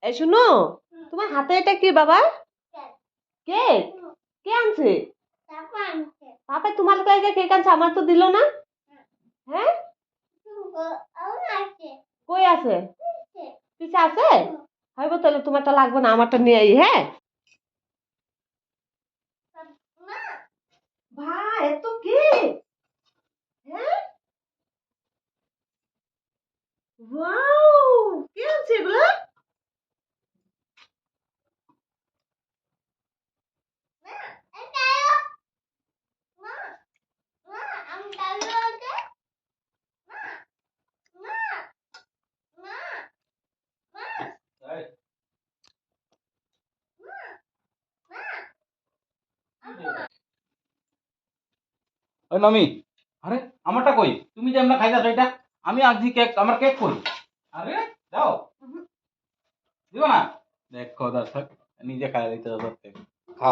এই শুনো, তোমার হাতে এটা কি বাবা? কেক? কে আনছে? পাপা তোমার কাছে কেক আনছে, আমার তো দিল না। হ্যাঁ, কই আছে? পিছে আছে? হইব, তাহলে তোমারটা লাগবে না, আমারটা নিয়ে আই। হ্যাঁ ভাই, এত কেক! হ্যাঁ, ওয়াও, কে আনছে এগুলা? ওই নমি, আরে আমারটা কই? তুমি যে আমরা খাইতাছো এটা, আমি আনছি কেক, আমার কেক কই? আরে দাও, দিবা না? দেখো দর্শক, নিজে খাই দিতে হবে। খা।